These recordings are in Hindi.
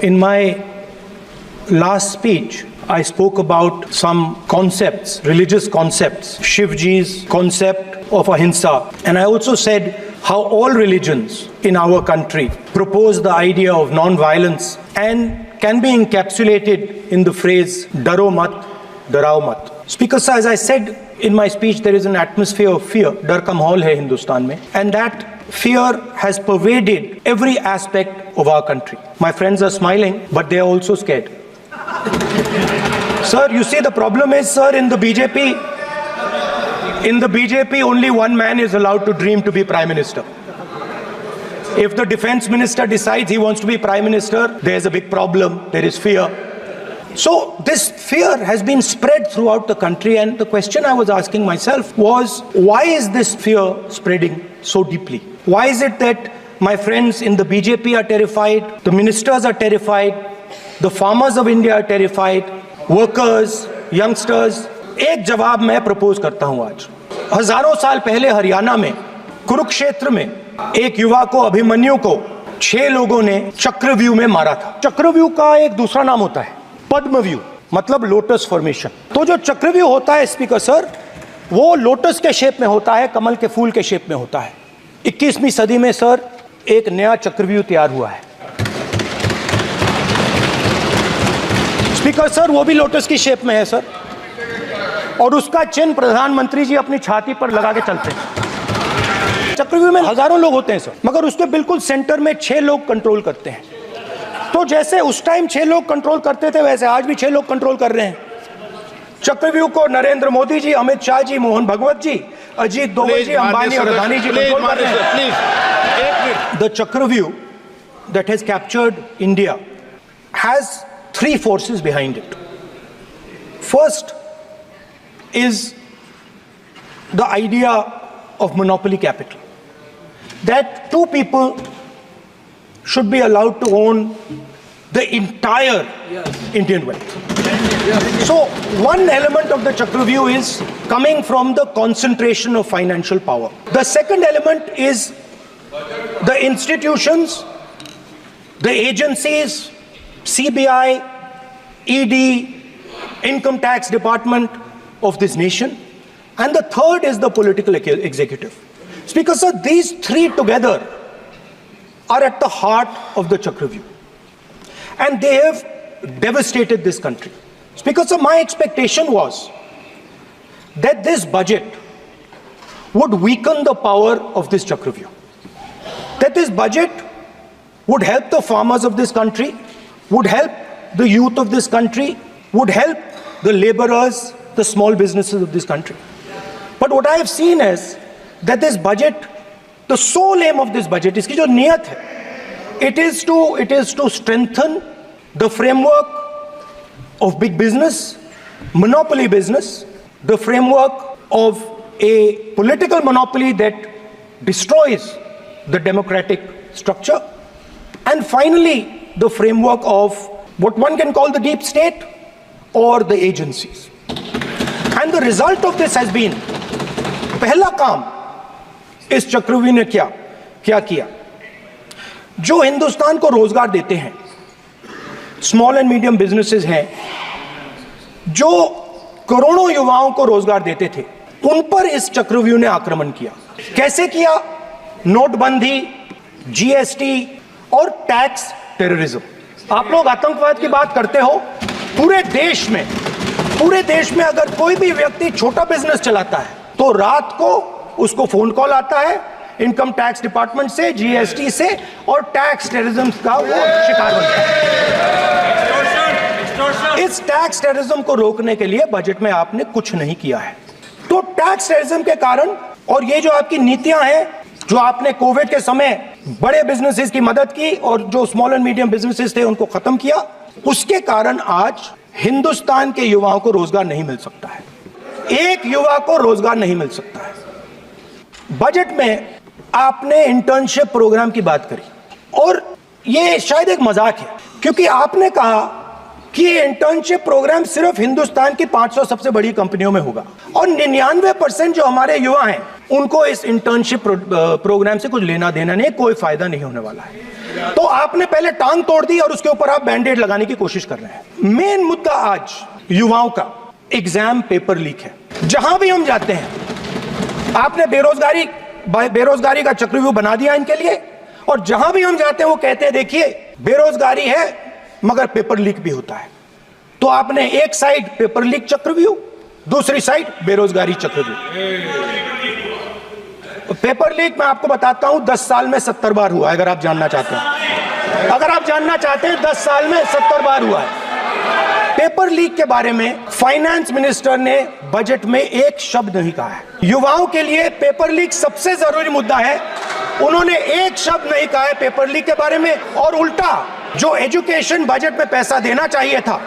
In my last speech, I spoke about some concepts, religious concepts, Shivji's concept of ahimsa. And I also said how all religions in our country propose the idea of non-violence and can be encapsulated in the phrase, Daro mat, darao mat. Speaker sir, as I said in my speech, there is an atmosphere of fear. Dar ka mahol hai Hindustan mein. And that fear has pervaded every aspect of our country. My friends are smiling, but they are also scared. Sir, you see, the problem is, sir, in the BJP, only one man is allowed to dream to be Prime Minister. If the defense minister decides he wants to be Prime Minister, there's a big problem. There is fear. So this fear has been spread throughout the country, and the question I was asking myself was, why is this fear spreading so deeply? Why is it that my friends in the BJP are terrified, the ministers are terrified, the farmers of India are terrified, workers, youngsters? एक जवाब मैं प्रपोज करता हूं आज। हजारों साल पहले हरियाणा में कुरुक्षेत्र में एक युवा को, अभिमन्यु को, 6 लोगों ने चक्रव्यूह में मारा था। चक्रव्यूह का एक दूसरा नाम होता है पद्मव्यूह, मतलब लोटस फॉर्मेशन। तो जो चक्रव्यूह होता है स्पीकर सर, वो लोटस के शेप में होता है, कमल के फूल के शेप में होता है। 21वीं सदी में सर एक नया चक्रव्यूह तैयार हुआ है स्पीकर सर, वो भी लोटस की शेप में है सर, और उसका चिन्ह प्रधानमंत्री जी अपनी छाती पर लगा के चलते हैं। चक्रव्यूह में हजारों लोग होते हैं सर, मगर उसके बिल्कुल सेंटर में 6 लोग कंट्रोल करते हैं। तो जैसे उस टाइम 6 लोग कंट्रोल करते थे, वैसे आज भी 6 लोग कंट्रोल कर रहे हैं चक्रव्यूह को। नरेंद्र मोदी जी, अमित शाह जी, मोहन भगवत जी, अजीत दोवल जी, अंबानी और अदानी जी कंट्रोल कर रहे हैं। द चक्रव्यूह that has captured India has 3 forces behind it. First is the idea of monopoly capital, that 2 people should be allowed to own the entire Indian wealth. So one element of the Chakravhyuh is coming from the concentration of financial power. The second element is the institutions, the agencies, CBI, ED, Income Tax Department of this nation, and the third is the political executive. Speaker sir, these 3 together are at the heart of the Chakravhyuh, and they have devastated this country. Speaker sir, my expectation was that this budget would weaken the power of this Chakravhyuh, that this budget would help the farmers of this country, would help the youth of this country, would help the laborers, the small businesses of this country. But what I have seen is that this budget, the sole aim of this budget, इसकी जो नियत है, it is to strengthen the framework of big business, monopoly business, the framework of a political monopoly that destroys the democratic structure, and finally the framework of what one can call the deep state or the agencies. And the result of this has been, पहला काम इस चक्रव्यूह ने क्या किया, जो हिंदुस्तान को रोजगार देते हैं, स्मॉल एंड मीडियम बिजनेसेस हैं, जो करोड़ों युवाओं को रोजगार देते थे, उन पर इस चक्रव्यूह ने आक्रमण किया। कैसे किया? नोटबंदी, जीएसटी और टैक्स टेररिज्म। आप लोग आतंकवाद की बात करते हो, पूरे देश में अगर कोई भी व्यक्ति छोटा बिजनेस चलाता है तो रात को उसको फोन कॉल आता है इनकम टैक्स डिपार्टमेंट से, जीएसटी से, और टैक्स टेररिज्म का वो शिकार बनता है। इस टैक्स टेररिज्म को रोकने के लिए बजट में आपने कुछ नहीं किया है। तो टैक्स टेररिज्म के कारण, और ये जो आपकी नीतियां हैं, जो आपने कोविड के समय बड़े बिजनेसेस की मदद की और जो स्मॉल एंड मीडियम बिजनेसेस थे उनको खत्म किया, उसके कारण आज हिंदुस्तान के युवाओं को रोजगार नहीं मिल सकता है। एक युवा को रोजगार नहीं मिल सकता है। बजट में आपने इंटर्नशिप प्रोग्राम की बात करी, और ये शायद एक मजाक है, क्योंकि आपने कहा कि ये इंटर्नशिप प्रोग्राम सिर्फ हिंदुस्तान की 500 सबसे बड़ी कंपनियों में होगा, और 99% जो हमारे युवा हैं उनको इस इंटर्नशिप प्रोग्राम से कुछ लेना देना नहीं, कोई फायदा नहीं होने वाला है। तो आपने पहले टांग तोड़ दी और उसके ऊपर आप बैंडेड लगाने की कोशिश कर रहे हैं। मेन मुद्दा आज युवाओं का एग्जाम पेपर लीक है। जहां भी हम जाते हैं आपने बेरोजगारी का चक्रव्यूह बना दिया इनके लिए, और जहां भी हम जाते हैं वो कहते हैं देखिए बेरोजगारी है मगर पेपर लीक भी होता है। तो आपने एक साइड पेपर लीक चक्रव्यूह, दूसरी साइड बेरोजगारी चक्रव्यूह। पेपर लीक मैं आपको बताता हूं 10 साल में 70 बार हुआ है। अगर आप जानना चाहते हैं, 10 साल में 70 बार हुआ है। पेपर लीक के बारे में फाइनेंस मिनिस्टर ने बजट में एक शब्द नहीं कहा है। युवाओं के लिए पेपर लीक सबसे जरूरी मुद्दा है, उन्होंने एक शब्द नहीं कहा है पेपर लीक के बारे में। और उल्टा जो एजुकेशन बजट में पैसा देना चाहिए था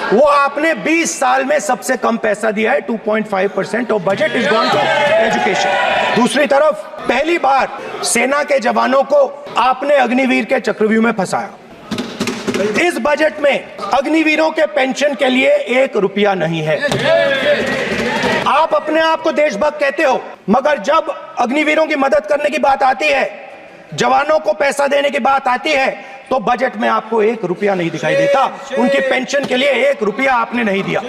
वो आपने 20 साल में सबसे कम पैसा दिया है। 2.5% of budget is gone to education. दूसरी तरफ पहली बार सेना के जवानों को आपने अग्निवीर के चक्रव्यूह में फंसाया। इस बजट में अग्निवीरों के पेंशन के लिए 1 रुपया नहीं है। आप अपने आप को देशभक्त कहते हो, मगर जब अग्निवीरों की मदद करने की बात आती है, जवानों को पैसा देने की बात आती है, तो बजट में आपको 1 रुपया नहीं दिखाई देता। उनकी पेंशन के लिए 1 रुपया आपने नहीं दिया।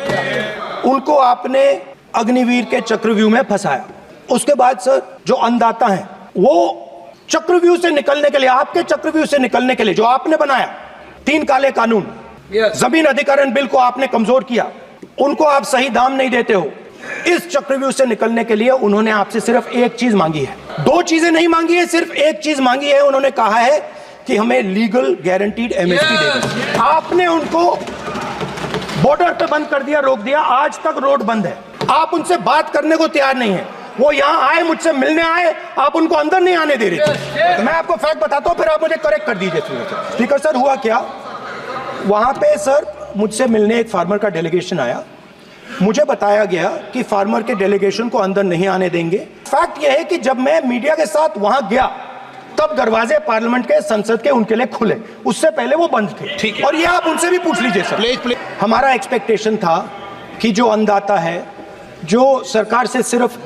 उनको आपने अग्निवीर के चक्रव्यूह में फंसाया। उसके बाद सर जो अन्नदाता हैं वो चक्रव्यूह से निकलने के लिए, आपके चक्रव्यूह से निकलने के लिए जो आपने बनाया 3 काले कानून, जमीन अधिग्रहण बिल को आपने कमजोर किया, उनको आप सही दाम नहीं देते हो। इस चक्रव्यूह से निकलने के लिए उन्होंने आपसे सिर्फ एक चीज मांगी है, 2 चीजें नहीं मांगी है, सिर्फ एक चीज मांगी है। उन्होंने कहा है कि हमें लीगल गारंटीड एमएसपी दे दें। आपने उनको बॉर्डर पे बंद कर दिया, रोक दिया, आज तक रोड बंद है। आप उनसे बात करने को तैयार नहीं है। वो यहाँ आए, मुझसे मिलने आए, आप उनको अंदर नहीं आने दे रहे थे। मैं आपको फैक्ट बताता हूँ, फिर आप मुझे करेक्ट कर दीजिए। स्पीकर सर हुआ क्या, वहां पे सर मुझसे मिलने एक फार्मर का डेलीगेशन आया। मुझे बताया गया कि फार्मर के डेलीगेशन को अंदर नहीं आने देंगे। फैक्ट यह है कि जब मैं मीडिया के साथ वहां गया तब दरवाजे पार्लियामेंट के, संसद के उनके लिए खुले, उससे पहले वो बंद थे। ठीक है। और ये आप उनसे भी पूछ लीजिए सर। प्लीज। हमारा एक्सपेक्टेशन था कि जो अन्नदाता है, जो सरकार से सिर्फ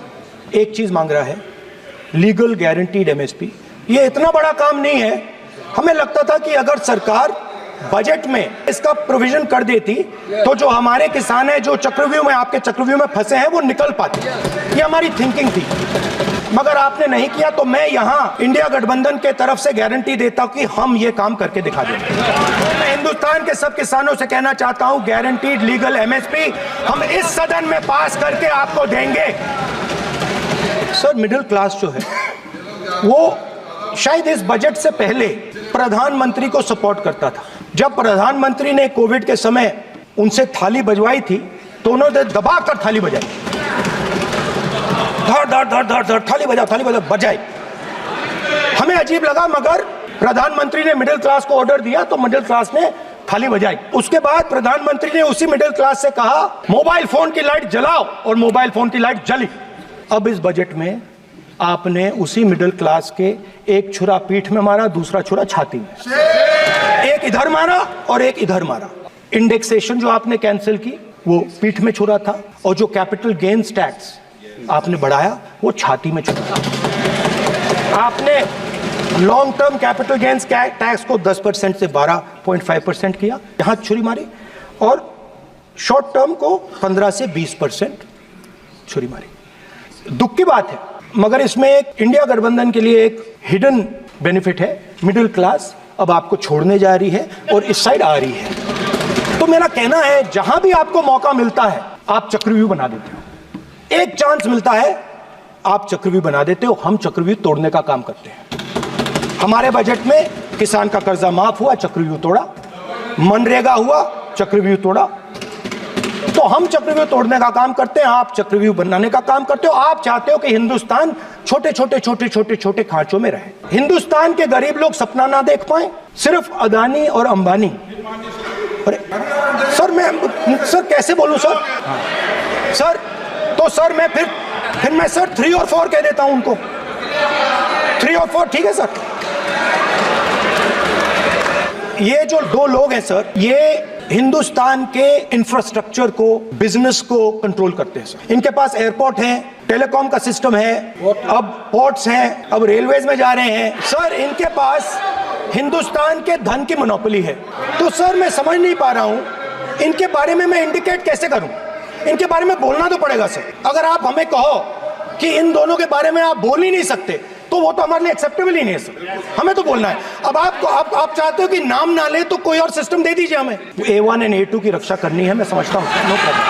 एक चीज मांग रहा है, लीगल गारंटीड एमएसपी, ये इतना बड़ा काम नहीं है। हमें लगता था कि अगर सरकार बजट में इसका प्रोविजन कर देती तो जो हमारे किसान हैं जो चक्रव्यूह में, आपके चक्रव्यूह में फंसे हैं, वो निकल पाते। ये हमारी थिंकिंग थी, मगर आपने नहीं किया। तो मैं यहां इंडिया गठबंधन के तरफ से गारंटी देता हूं कि हम ये काम करके दिखा देंगे। मैं हिंदुस्तान के सब किसानों से कहना चाहता हूं, गारंटीड लीगल एमएसपी हम इस सदन में पास करके आपको देंगे। सर मिडिल क्लास जो है वो शायद इस बजट से पहले प्रधानमंत्री को सपोर्ट करता था। जब प्रधानमंत्री ने कोविड के समय उनसे थाली बजवाई थी तो उन्होंने दबाकर थाली बजाई, धड़ धड़ धड़ धड़ धड़ थाली बजा बजाई। हमें अजीब लगा, मगर प्रधानमंत्री ने मिडिल क्लास को ऑर्डर दिया तो मिडिल क्लास ने थाली बजाई। उसके बाद प्रधानमंत्री ने उसी मिडिल क्लास से कहा मोबाइल फोन की लाइट जलाओ, और मोबाइल फोन की लाइट जली। अब इस बजट में आपने उसी मिडिल क्लास के एक छुरा पीठ में मारा, दूसरा छुरा छाती में, एक इधर मारा और एक इधर मारा। इंडेक्सेशन जो आपने कैंसिल की वो पीठ में छुरा था, और जो कैपिटल गेन्स टैक्स आपने बढ़ाया वो छाती में छुरा था। आपने long term capital gains tax को 10% से 12.5% किया, यहां छुरी मारी, और शॉर्ट टर्म को 15 से 20% छुरी मारी। दुख की बात है, मगर इसमें एक इंडिया गठबंधन के लिए एक हिडन बेनिफिट है। मिडिल क्लास अब आपको छोड़ने जा रही है और इस साइड आ रही है। तो मेरा कहना है, जहां भी आपको मौका मिलता है आप चक्रव्यूह बना देते हो। एक चांस मिलता है आप चक्रव्यूह बना देते हो। हम चक्रव्यूह तोड़ने का काम करते हैं। हमारे बजट में किसान का कर्जा माफ हुआ, चक्रव्यूह तोड़ा। मनरेगा हुआ, चक्रव्यूह तोड़ा। तो हम चक्रव्यूह तोड़ने का काम करते हैं, आप चक्रव्यूह बनाने का काम करते हो। आप चाहते हो कि हिंदुस्तान छोटे छोटे खांचों में रहे। हिंदुस्तान के गरीब लोग सपना ना देख पाए, सिर्फ अदानी और अंबानी। अरे सर, मैं सर कैसे बोलूं सर? तो सर मैं फिर मैं सर 3 और 4 कह देता हूं उनको। 3 और 4 ठीक है सर। ये जो 2 लोग हैं सर, ये हिंदुस्तान के इंफ्रास्ट्रक्चर को, बिजनेस को कंट्रोल करते हैं सर। इनके पास एयरपोर्ट है, टेलीकॉम का सिस्टम है, अब पोर्ट्स हैं, अब रेलवेज में जा रहे हैं सर। इनके पास हिंदुस्तान के धन की मोनोपोली है। तो सर मैं समझ नहीं पा रहा हूं इनके बारे में मैं इंडिकेट कैसे करूं। इनके बारे में बोलना तो पड़ेगा सर। अगर आप हमें कहो कि इन दोनों के बारे में आप बोल ही नहीं सकते तो वो तो हमारे लिए एक्सेप्टेबल ही नहीं है सर। हमें तो बोलना है। अब आप चाहते हो कि नाम ना ले तो कोई और सिस्टम दे दीजिए हमें। A1 एंड A2 की रक्षा करनी है, मैं समझता हूँ, नो प्रॉब्लम।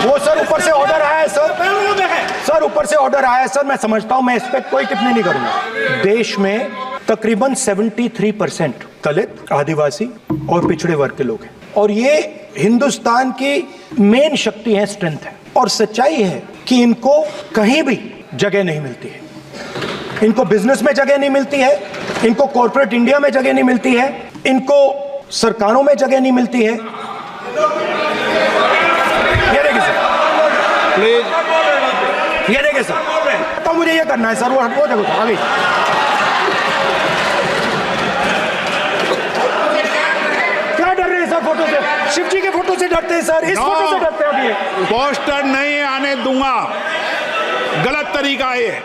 वो सर ऊपर से ऑर्डर आया है सर ऊपर से ऑर्डर आया है सर, मैं समझता हूँ, मैं इस पर कोई टिप्पणी नहीं करूंगा। देश में तकरीबन 73% दलित, आदिवासी और पिछड़े वर्ग के लोग हैं और ये हिंदुस्तान की मेन शक्ति है, स्ट्रेंथ है। और सच्चाई है कि इनको कहीं भी जगह नहीं मिलती है। इनको बिजनेस में जगह नहीं मिलती है, इनको कॉर्पोरेट इंडिया में जगह नहीं मिलती है, इनको सरकारों में जगह नहीं मिलती है। ये देखिए सर, प्लीज ये देखिए सर, तो मुझे ये करना है सर, वो देखो आगे। क्या डर रहे हैं सर फोटो से? शिव जी के फोटो से डरते हैं सर, इस फोटो से डरते हैं। अभी पोस्टर नहीं आने दूंगा, गलत तरीका है,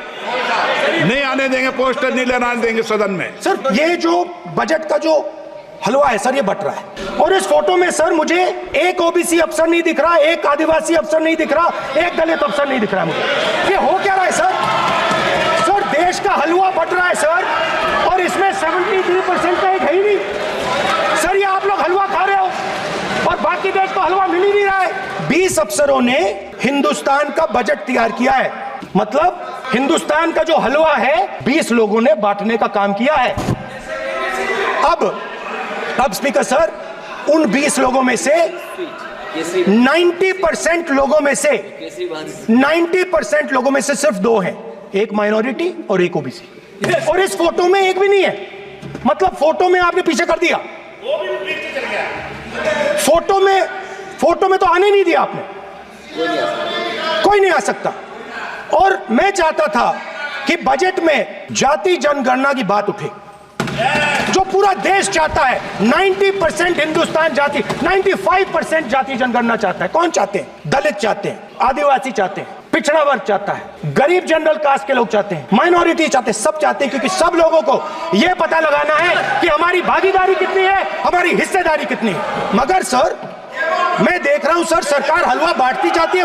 नहीं आने देंगे, पोस्टर नहीं लगाने देंगे सदन में। सर ये जो बजट का जो हलवा है सर, ये बट रहा है। और इस फोटो में सर मुझे एक ओबीसी अफसर नहीं दिख रहा, एक आदिवासी अफसर नहीं दिख रहा, एक दलित अफसर नहीं दिख रहा है मुझे। ये हो क्या रहा है सर? सर देश का हलवा बट रहा है सर, और इसमें 73% का एक है ही नहीं सर। ये आप लोग हलवा खा रहे हो और बाकी देश को हलवा मिल ही नहीं रहा है। 20 अफसरों ने हिंदुस्तान का बजट तैयार किया है, मतलब हिंदुस्तान का जो हलवा है 20 लोगों ने बांटने का काम किया है। अब स्पीकर सर, उन 20 लोगों में से 90% लोगों में से 90% लोगों में से सिर्फ 2 हैं, एक माइनॉरिटी और एक ओबीसी। और इस फोटो में एक भी नहीं है, मतलब फोटो में आपने पीछे कर दिया, फोटो में तो आने नहीं दिया आपने, कोई नहीं आ सकता। और मैं चाहता था कि बजट में जाति जनगणना की बात उठे, जो पूरा देश चाहता है। 90% हिंदुस्तान जाति, 95% जाति जनगणना चाहता है। कौन चाहते हैं? दलित चाहते हैं, आदिवासी चाहते हैं, पिछड़ा वर्ग चाहता है, गरीब जनरल कास्ट के लोग चाहते हैं, माइनॉरिटी चाहते हैं, सब चाहते हैं, क्योंकि सब लोगों को यह पता लगाना है कि हमारी भागीदारी कितनी है, हमारी हिस्सेदारी कितनी है। मगर सर मैं देख रहा हूं सर, सरकार हलवा बांटती जाती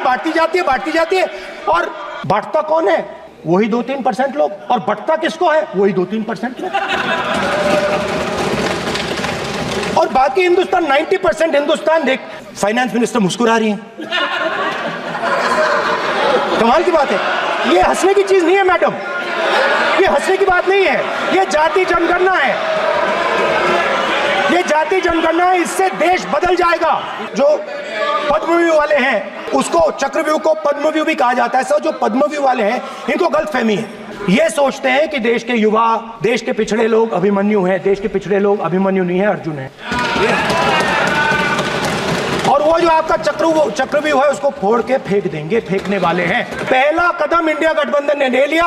है, और बांटता कौन है? वही 2-3% लोग, और बंटता किसको है? वही 2-3% लोग। और बाकी हिंदुस्तान, 90% हिंदुस्तान देख। फाइनेंस मिनिस्टर मुस्कुरा रही हैं, कमाल की बात है। ये हंसने की चीज नहीं है मैडम, ये हंसने की बात नहीं है, ये जाति जनगणना है, ये जाति जनगणना है। इससे देश बदल जाएगा। जो पद्मव्यूह वाले हैं, उसको चक्रव्यूह को पद्मव्यूह भी कहा जाता है सर। जो पद्मव्यूह वाले हैं इनको गलतफहमी है, ये सोचते हैं कि देश के युवा, देश के पिछड़े लोग अभिमन्यु हैं। देश के पिछड़े लोग अभिमन्यु नहीं है, अर्जुन है। और वो जो आपका चक्रव्यूह है उसको फोड़ के फेंक देंगे, फेंकने वाले हैं। पहला कदम इंडिया गठबंधन ने ले लिया,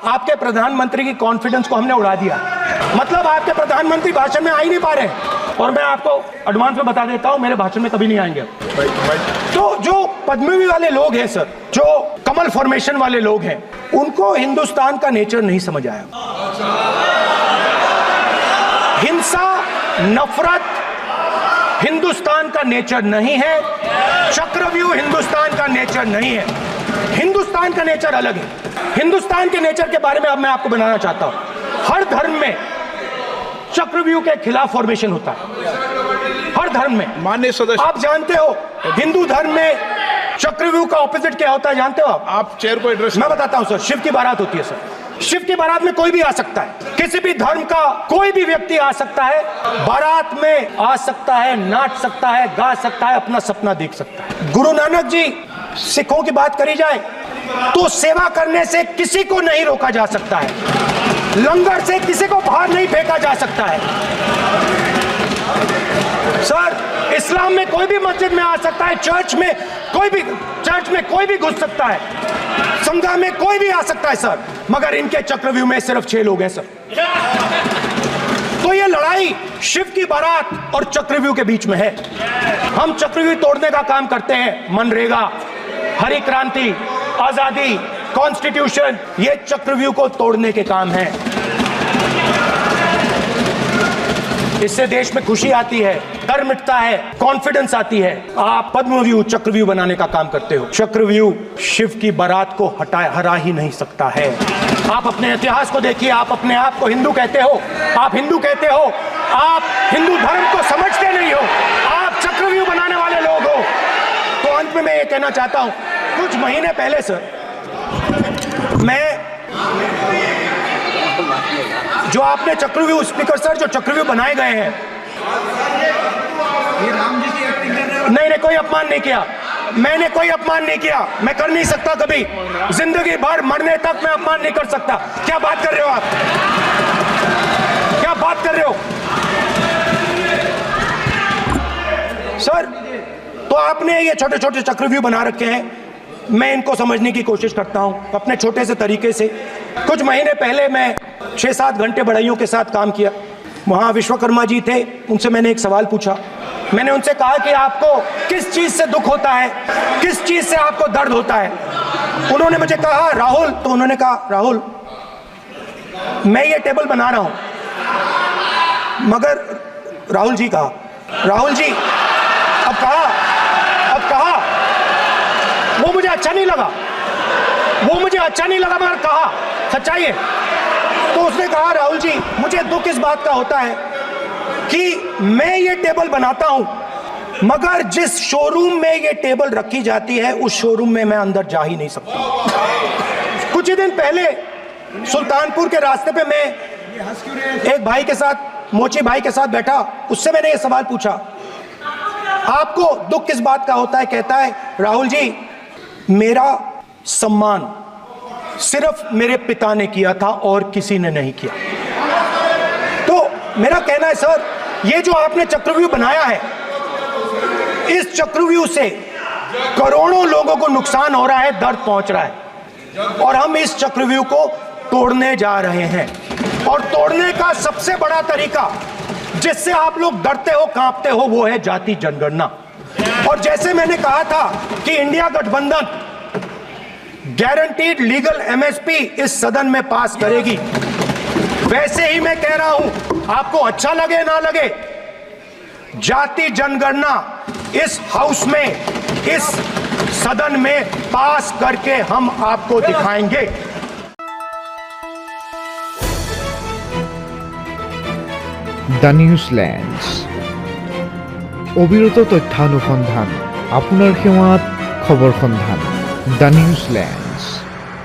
आपके प्रधानमंत्री की कॉन्फिडेंस को हमने उड़ा दिया। मतलब आपके प्रधानमंत्री भाषण में आ ही नहीं पा रहे हैं, और मैं आपको एडवांस में बता देता हूं, मेरे भाषण में कभी नहीं आएंगे। तो जो पद्मव्यूह वाले लोग हैं सर, जो कमल फॉर्मेशन वाले लोग हैं, उनको हिंदुस्तान का नेचर नहीं समझ आया। हिंसा, नफरत हिंदुस्तान का नेचर नहीं है, चक्रव्यूह हिंदुस्तान का नेचर नहीं है। हिंदुस्तान का नेचर अलग है। हिंदुस्तान के नेचर के बारे में अब मैं आपको बनाना चाहता हूं। हर धर्म में चक्रव्यूह के खिलाफ फॉर्मेशन होता है, हर धर्म में। माननीय सदस्य, आप जानते हो हिंदू धर्म में चक्रव्यूह का ऑपोजिट क्या होता है, जानते हो आप चेयर को एड्रेस। मैं बताता हूं सर। शिव की बारात होती है सर, शिव की बारात में कोई भी आ सकता है, किसी भी धर्म का कोई भी व्यक्ति आ सकता है, बारात में आ सकता है, नाच सकता है, गा सकता है, अपना सपना देख सकता है। गुरु नानक जी, सिखों की बात करी जाए तो सेवा करने से किसी को नहीं रोका जा सकता है, लंगर से किसी को बाहर नहीं फेंका जा सकता है। सर इस्लाम में कोई भी मस्जिद में आ सकता है, चर्च में कोई भी घुस सकता है, संघा में कोई भी आ सकता है सर, मगर इनके चक्रव्यूह में सिर्फ 6 लोग हैं सर। तो ये लड़ाई शिव की बारात और चक्रव्यूह के बीच में है। हम चक्रव्यूह तोड़ने का काम करते हैं। मनरेगा, हरी क्रांति, आजादी, कॉन्स्टिट्यूशन, ये चक्रव्यूह को तोड़ने के काम है। इससे देश में खुशी आती है, डर मिटता है, कॉन्फिडेंस आती है। आप पद्मव्यूह चक्रव्यूह बनाने का काम करते हो। चक्रव्यूह शिव की बारात को हरा ही नहीं सकता है। आप अपने इतिहास को देखिए, आप अपने आप को हिंदू कहते हो, आप हिंदू कहते हो, आप हिंदू धर्म को समझते नहीं हो, आप चक्रव्यूह बनाने वाले लोग हो। तो अंत में मैं ये कहना चाहता हूं, कुछ महीने पहले सर, मैं जो आपने चक्रव्यूह, स्पीकर सर, जो चक्रव्यूह बनाए गए हैं, नहीं, कोई अपमान नहीं किया, मैंने कोई अपमान नहीं किया, मैं कर नहीं सकता कभी, जिंदगी भर मरने तक मैं अपमान नहीं कर सकता। क्या बात कर रहे हो आप, क्या बात कर रहे हो सर? तो आपने ये छोटे छोटे चक्रव्यूह बना रखे हैं, मैं इनको समझने की कोशिश करता हूं अपने छोटे से तरीके से। कुछ महीने पहले मैं 6-7 घंटे बढ़इयों के साथ काम किया। वहां विश्वकर्मा जी थे, उनसे मैंने एक सवाल पूछा। मैंने उनसे कहा कि आपको किस चीज से दुख होता है, किस चीज से आपको दर्द होता है? उन्होंने मुझे कहा राहुल, तो उन्होंने कहा राहुल, मैं ये टेबल बना रहा हूं, मगर राहुल जी कहा, राहुल जी अब कहा, वो मुझे अच्छा नहीं लगा, मगर कहा सच्चाई है। तो उसने कहा राहुल जी, मुझे दुख इस बात का होता है कि मैं ये टेबल बनाता हूं, मगर जिस शोरूम में ये टेबल रखी जाती है उस शोरूम में मैं अंदर जा ही नहीं सकता। कुछ ही दिन पहले सुल्तानपुर के रास्ते पे मैं एक भाई के साथ, मोची भाई के साथ बैठा, उससे मैंने ये सवाल पूछा, आपको दुख किस बात का होता है? कहता है राहुल जी, मेरा सम्मान सिर्फ मेरे पिता ने किया था और किसी ने नहीं किया। तो मेरा कहना है सर, ये जो आपने चक्रव्यूह बनाया है, इस चक्रव्यूह से करोड़ों लोगों को नुकसान हो रहा है, दर्द पहुंच रहा है, और हम इस चक्रव्यूह को तोड़ने जा रहे हैं। और तोड़ने का सबसे बड़ा तरीका जिससे आप लोग डरते हो, कांपते हो, वो है जाति जनगणना। और जैसे मैंने कहा था कि इंडिया गठबंधन गारंटीड लीगल एमएसपी इस सदन में पास करेगी, वैसे ही मैं कह रहा हूं, आपको अच्छा लगे ना लगे, जाति जनगणना इस हाउस में, इस सदन में पास करके हम आपको दिखाएंगे। দ্য নিউজলেন্ডছ, অবিৰত তথ্যানুসন্ধান, আপোনাৰ সেৱাত খবৰ সন্ধান। দ্য নিউজলেন্ড।